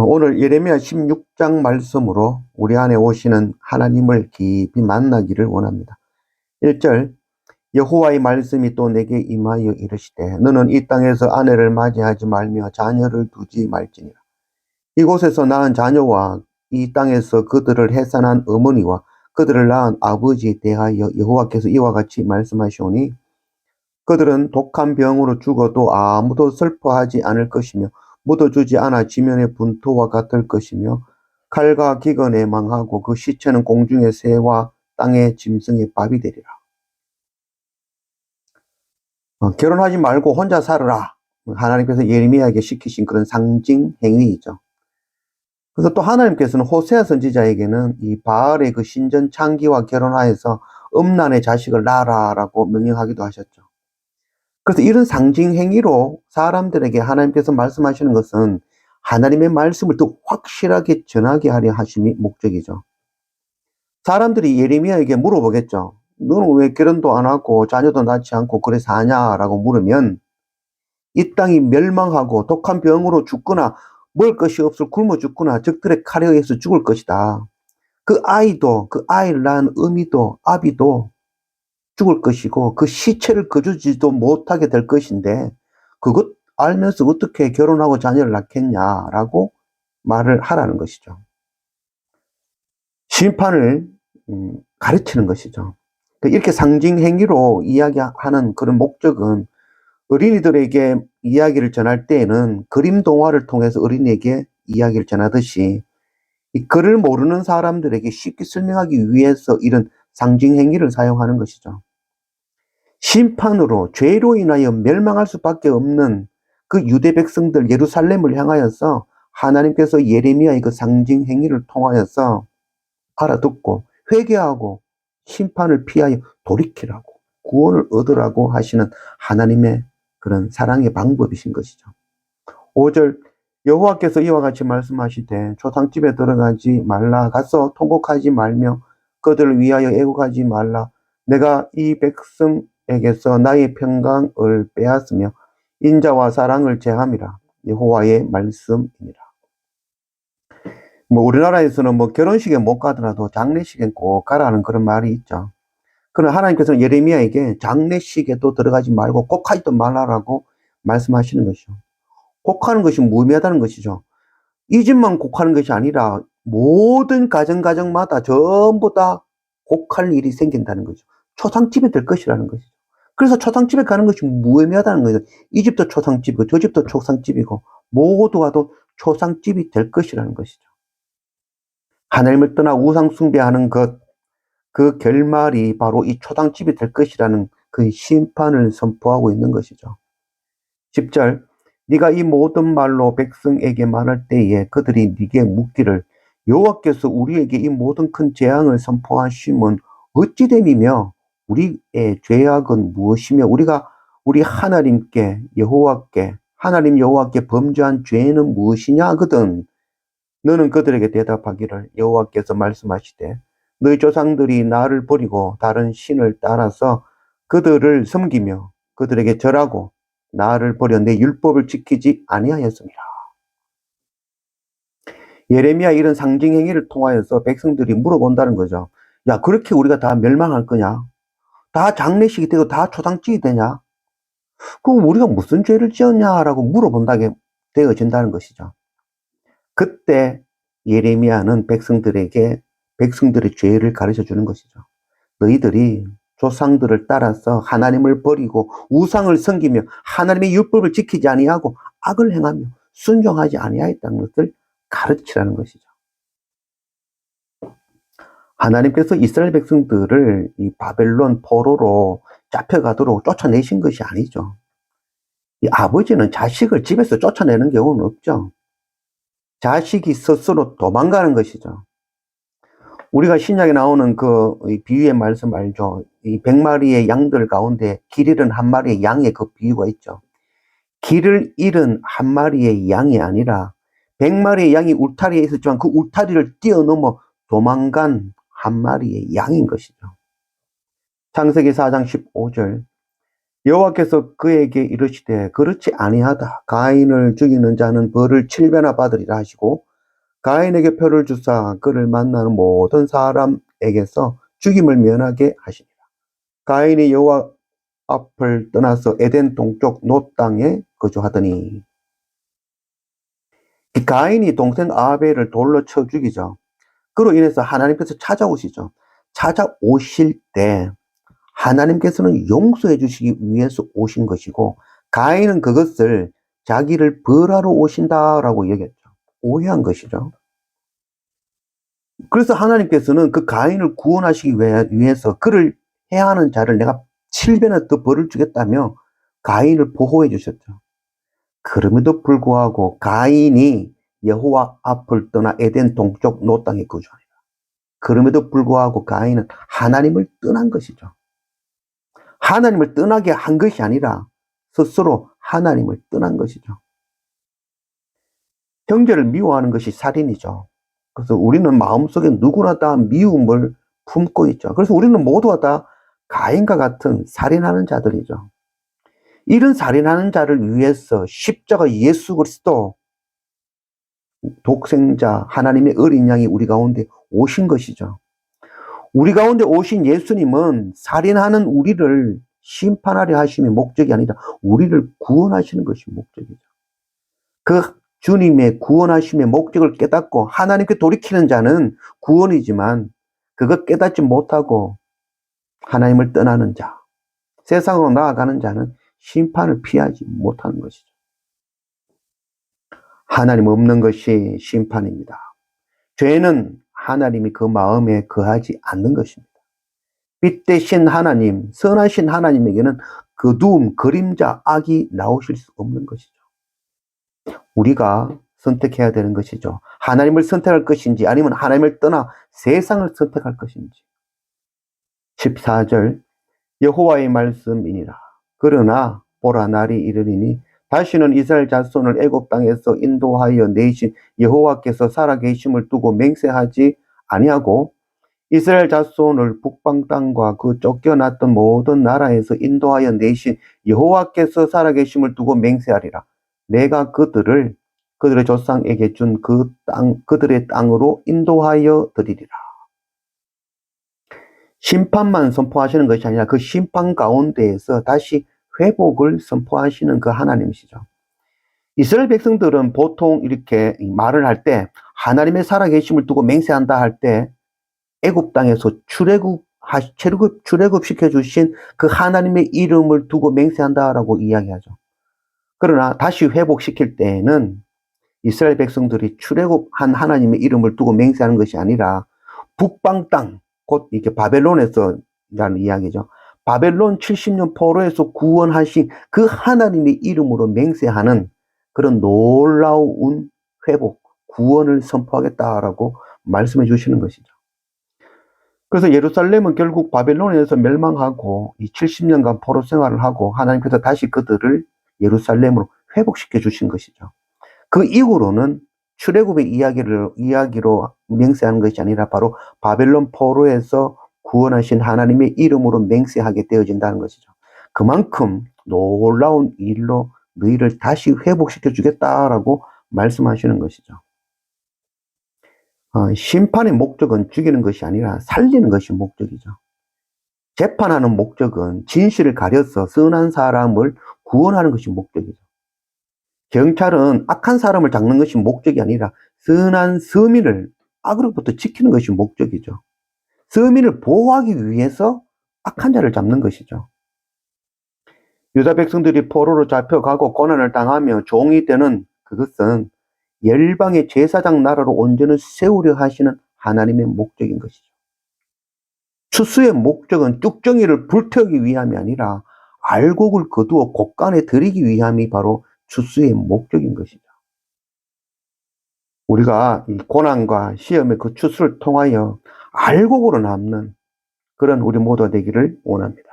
오늘 예레미야 16장 말씀으로 우리 안에 오시는 하나님을 깊이 만나기를 원합니다. 1절 여호와의 말씀이 또 내게 임하여 이르시되 너는 이 땅에서 아내를 맞이하지 말며 자녀를 두지 말지니라. 이곳에서 낳은 자녀와 이 땅에서 그들을 해산한 어머니와 그들을 낳은 아버지에 대하여 여호와께서 이와 같이 말씀하시오니 그들은 독한 병으로 죽어도 아무도 슬퍼하지 않을 것이며 묻어주지 않아 지면의 분토와 같을 것이며 칼과 기근에 망하고 그 시체는 공중의 새와 땅의 짐승의 밥이 되리라. 결혼하지 말고 혼자 살아라. 하나님께서 예레미야에게 시키신 그런 상징 행위이죠. 그래서 또 하나님께서는 호세아 선지자에게는 이 바알의 그 신전 창기와 결혼하여서 음란의 자식을 낳아라라고 명령하기도 하셨죠. 그래서 이런 상징 행위로 사람들에게 하나님께서 말씀하시는 것은 하나님의 말씀을 더 확실하게 전하게 하려 하심이 목적이죠. 사람들이 예레미야에게 물어보겠죠. 너는 왜 결혼도 안 하고 자녀도 낳지 않고 그래 사냐라고 물으면 이 땅이 멸망하고 독한 병으로 죽거나 먹을 것이 없어 굶어 죽거나 적들의 칼에 의해서 죽을 것이다. 그 아이도 그 아이를 낳은 어미도 아비도 죽을 것이고 그 시체를 거두지도 못하게 될 것인데 그것 알면서 어떻게 결혼하고 자녀를 낳겠냐라고 말을 하라는 것이죠. 심판을 가르치는 것이죠. 이렇게 상징 행위로 이야기하는 그런 목적은 어린이들에게 이야기를 전할 때에는 그림 동화를 통해서 어린이에게 이야기를 전하듯이 이 글을 모르는 사람들에게 쉽게 설명하기 위해서 이런 상징 행위를 사용하는 것이죠. 심판으로 죄로 인하여 멸망할 수밖에 없는 그 유대 백성들 예루살렘을 향하여서 하나님께서 예레미야의 그 상징 행위를 통하여서 알아듣고 회개하고 심판을 피하여 돌이키라고 구원을 얻으라고 하시는 하나님의 그런 사랑의 방법이신 것이죠. 5절 여호와께서 이와 같이 말씀하시되 초상집에 들어가지 말라 가서 통곡하지 말며 그들을 위하여 애곡하지 말라 내가 이 백성에게서 나의 평강을 빼앗으며 인자와 사랑을 제함이라 여호와의 말씀이니라. 우리나라에서는 결혼식에 못 가더라도 장례식엔 꼭 가라는 그런 말이 있죠. 그러나 하나님께서는 예레미야에게 장례식에도 들어가지 말고 꼭 하지도 말라라고 말씀하시는 것이죠. 곡하는 것이 무의미하다는 것이죠. 이 집만 곡하는 것이 아니라 모든 가정마다 전부 다 곡할 일이 생긴다는 거죠. 초상집이 될 것이라는 것이죠. 그래서 초상집에 가는 것이 무의미하다는 거죠. 이 집도 초상집이고 저 집도 초상집이고 모두가 또 초상집이 될 것이라는 것이죠. 하나님을 떠나 우상 숭배하는 것, 그 결말이 바로 이 초상집이 될 것이라는 그 심판을 선포하고 있는 것이죠. 10절 네가 이 모든 말로 백성에게 말할 때에 그들이 네게 묻기를 여호와께서 우리에게 이 모든 큰 재앙을 선포하심은 어찌 됨이며 우리의 죄악은 무엇이며 우리가 우리 하나님께 여호와께 하나님 여호와께 범죄한 죄는 무엇이냐 하거든 너는 그들에게 대답하기를 여호와께서 말씀하시되 너희 조상들이 나를 버리고 다른 신을 따라서 그들을 섬기며 그들에게 절하고 나를 버려 내 율법을 지키지 아니하였습니다. 예레미야 이런 상징 행위를 통하여서 백성들이 물어본다는 거죠. 야, 그렇게 우리가 다 멸망할 거냐? 다 장례식이 되고 다 초상집이 되냐? 그럼 우리가 무슨 죄를 지었냐라고 물어본다게 되어진다는 것이죠. 그때 예레미야는 백성들에게 백성들의 죄를 가르쳐 주는 것이죠. 너희들이 조상들을 따라서 하나님을 버리고 우상을 섬기며 하나님의 율법을 지키지 아니하고 악을 행하며 순종하지 아니하였다는 것을 가르치라는 것이죠. 하나님께서 이스라엘 백성들을 이 바벨론 포로로 잡혀가도록 쫓아내신 것이 아니죠. 이 아버지는 자식을 집에서 쫓아내는 경우는 없죠. 자식이 스스로 도망가는 것이죠. 우리가 신약에 나오는 그 비유의 말씀 알죠? 이 100마리의 양들 가운데 길 잃은 한 마리의 양의 그 비유가 있죠. 길을 잃은 한 마리의 양이 아니라 100마리의 양이 울타리에 있었지만 그 울타리를 뛰어넘어 도망간 한 마리의 양인 것이죠. 창세기 4장 15절 여호와께서 그에게 이르시되 그렇지 아니하다. 가인을 죽이는 자는 벌을 7배나 받으리라 하시고 가인에게 표를 주사 그를 만나는 모든 사람에게서 죽임을 면하게 하시니라. 가인이 여호와 앞을 떠나서 에덴 동쪽 놋 땅에 거주하더니. 가인이 동생 아벨을 돌로 쳐 죽이죠. 그로 인해서 하나님께서 찾아오시죠. 찾아오실 때 하나님께서는 용서해 주시기 위해서 오신 것이고, 가인은 그것을 자기를 벌하러 오신다라고 여겼죠. 오해한 것이죠. 그래서 하나님께서는 그 가인을 구원하시기 위해서 그를 해하는 자를 내가 7배나 더 벌을 주겠다며 가인을 보호해 주셨죠. 그럼에도 불구하고 가인이 여호와 앞을 떠나 에덴 동쪽 놋 땅에 거주하니라. 그럼에도 불구하고 가인은 하나님을 떠난 것이죠. 하나님을 떠나게 한 것이 아니라 스스로 하나님을 떠난 것이죠. 형제를 미워하는 것이 살인이죠. 그래서 우리는 마음속에 누구나 다 미움을 품고 있죠. 그래서 우리는 모두가 다 가인과 같은 살인하는 자들이죠. 이런 살인하는 자를 위해서 십자가 예수 그리스도 독생자 하나님의 어린 양이 우리 가운데 오신 것이죠. 우리 가운데 오신 예수님은 살인하는 우리를 심판하려 하심이 목적이 아니라 우리를 구원하시는 것이 목적이죠. 그 주님의 구원하심의 목적을 깨닫고 하나님께 돌이키는 자는 구원이지만 그것 깨닫지 못하고 하나님을 떠나는 자, 세상으로 나아가는 자는 심판을 피하지 못하는 것이죠. 하나님 없는 것이 심판입니다. 죄는 하나님이 그 마음에 거하지 않는 것입니다. 빛 대신 하나님, 선하신 하나님에게는 어두움, 그림자, 악이 나오실 수 없는 것이죠. 우리가 선택해야 되는 것이죠. 하나님을 선택할 것인지 아니면 하나님을 떠나 세상을 선택할 것인지. 14절 여호와의 말씀이니라. 그러나 보라 날이 이르리니 다시는 이스라엘 자손을 애굽 땅에서 인도하여 내신 여호와께서 살아계심을 두고 맹세하지 아니하고 이스라엘 자손을 북방 땅과 그 쫓겨났던 모든 나라에서 인도하여 내신 여호와께서 살아계심을 두고 맹세하리라. 내가 그들을 그들의 조상에게 준 그 땅, 그들의 땅으로 인도하여 드리리라. 심판만 선포하시는 것이 아니라 그 심판 가운데에서 다시 회복을 선포하시는 그 하나님이시죠. 이스라엘 백성들은 보통 이렇게 말을 할 때 하나님의 살아계심을 두고 맹세한다 할 때 애굽 땅에서 출애굽시켜 주신 그 하나님의 이름을 두고 맹세한다라고 이야기하죠. 그러나 다시 회복시킬 때에는 이스라엘 백성들이 출애굽한 하나님의 이름을 두고 맹세하는 것이 아니라 북방 땅, 곧 이렇게 바벨론에서 라는 이야기죠. 바벨론 70년 포로에서 구원하신 그 하나님의 이름으로 맹세하는 그런 놀라운 회복, 구원을 선포하겠다라고 말씀해 주시는 것이죠. 그래서 예루살렘은 결국 바벨론에서 멸망하고 이 70년간 포로 생활을 하고 하나님께서 다시 그들을 예루살렘으로 회복시켜 주신 것이죠. 그 이후로는 출애굽의 이야기로 맹세하는 것이 아니라 바로 바벨론 포로에서 구원하신 하나님의 이름으로 맹세하게 되어진다는 것이죠. 그만큼 놀라운 일로 너희를 다시 회복시켜 주겠다라고 말씀하시는 것이죠. 심판의 목적은 죽이는 것이 아니라 살리는 것이 목적이죠. 재판하는 목적은 진실을 가려서 선한 사람을 구원하는 것이 목적이죠. 경찰은 악한 사람을 잡는 것이 목적이 아니라 선한 서민을 악으로부터 지키는 것이 목적이죠. 서민을 보호하기 위해서 악한 자를 잡는 것이죠. 유다 백성들이 포로로 잡혀가고 고난을 당하며 종이 되는 그것은 열방의 제사장 나라로 온전히 세우려 하시는 하나님의 목적인 것이죠. 추수의 목적은 쭉정이를 불태우기 위함이 아니라 알곡을 거두어 곡간에 들이기 위함이 바로 추수의 목적인 것이죠. 우리가 이 고난과 시험의 그 추수를 통하여 알곡으로 남는 그런 우리 모두가 되기를 원합니다.